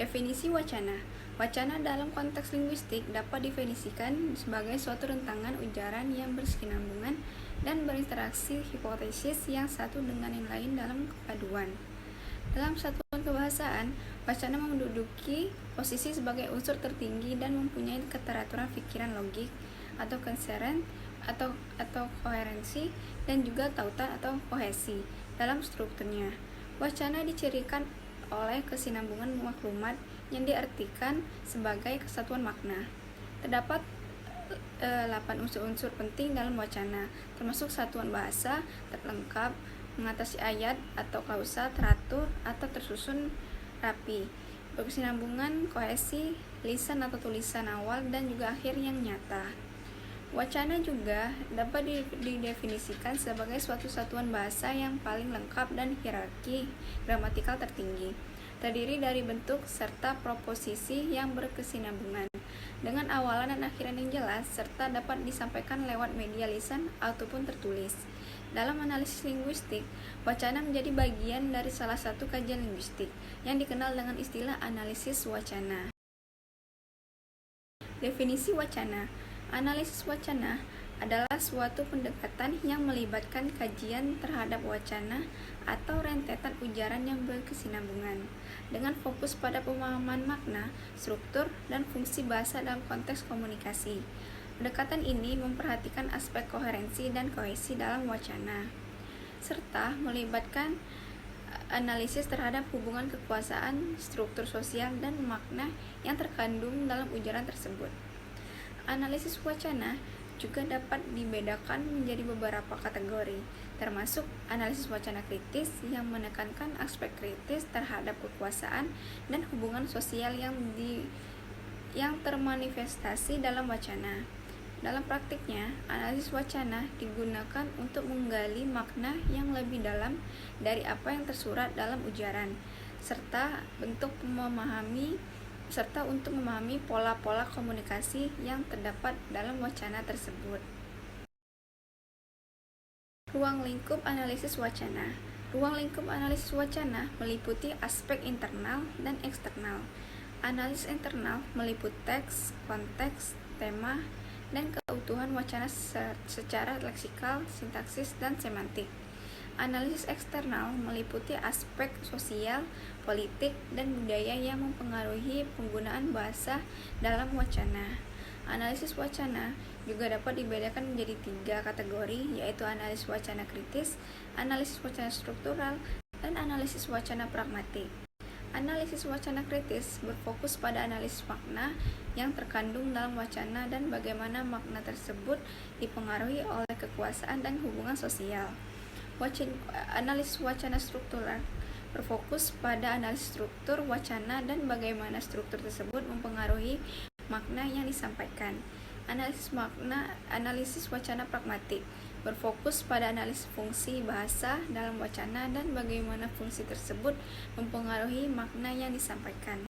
Definisi wacana. Wacana dalam konteks linguistik dapat definisikan sebagai suatu rentangan ujaran yang berkesinambungan dan berinteraksi hipotesis yang satu dengan yang lain dalam kepaduan. Dalam satuan kebahasaan, wacana menduduki posisi sebagai unsur tertinggi dan mempunyai keteraturan pikiran logik atau konseren atau koherensi dan juga tautan atau kohesi dalam strukturnya. Wacana dicirikan oleh kesinambungan maklumat yang diartikan sebagai kesatuan makna. Terdapat 8 unsur-unsur penting dalam wacana, termasuk satuan bahasa terlengkap, mengatasi ayat atau klausa teratur atau tersusun rapi, berkesinambungan, kohesi, lisan atau tulisan awal dan juga akhir yang nyata. Wacana juga dapat didefinisikan sebagai suatu satuan bahasa yang paling lengkap dan hierarki gramatikal tertinggi, terdiri dari bentuk serta proposisi yang berkesinambungan, dengan awalan dan akhiran yang jelas, serta dapat disampaikan lewat media lisan ataupun tertulis. Dalam analisis linguistik, wacana menjadi bagian dari salah satu kajian linguistik yang dikenal dengan istilah analisis wacana. Definisi wacana. Analisis wacana adalah suatu pendekatan yang melibatkan kajian terhadap wacana atau rentetan ujaran yang berkesinambungan dengan fokus pada pemahaman makna, struktur, dan fungsi bahasa dalam konteks komunikasi. Pendekatan ini memperhatikan aspek koherensi dan kohesi dalam wacana, serta melibatkan analisis terhadap hubungan kekuasaan, struktur sosial, dan makna yang terkandung dalam ujaran tersebut. Analisis wacana juga dapat dibedakan menjadi beberapa kategori, termasuk analisis wacana kritis yang menekankan aspek kritis terhadap kekuasaan dan hubungan sosial yang termanifestasi dalam wacana. Dalam praktiknya, analisis wacana digunakan untuk menggali makna yang lebih dalam dari apa yang tersurat dalam ujaran, serta untuk memahami pola-pola komunikasi yang terdapat dalam wacana tersebut. Ruang lingkup analisis wacana. Ruang lingkup analisis wacana meliputi aspek internal dan eksternal. Analisis internal meliputi teks, konteks, tema, dan keutuhan wacana secara leksikal, sintaksis, dan semantik. Analisis eksternal meliputi aspek sosial, politik, dan budaya yang mempengaruhi penggunaan bahasa dalam wacana. Analisis wacana juga dapat dibedakan menjadi 3 kategori, yaitu analisis wacana kritis, analisis wacana struktural, dan analisis wacana pragmatik. Analisis wacana kritis berfokus pada analisis makna yang terkandung dalam wacana dan bagaimana makna tersebut dipengaruhi oleh kekuasaan dan hubungan sosial. Analisis wacana struktural berfokus pada analisis struktur wacana dan bagaimana struktur tersebut mempengaruhi makna yang disampaikan. Analisis wacana pragmatik berfokus pada analisis fungsi bahasa dalam wacana dan bagaimana fungsi tersebut mempengaruhi makna yang disampaikan.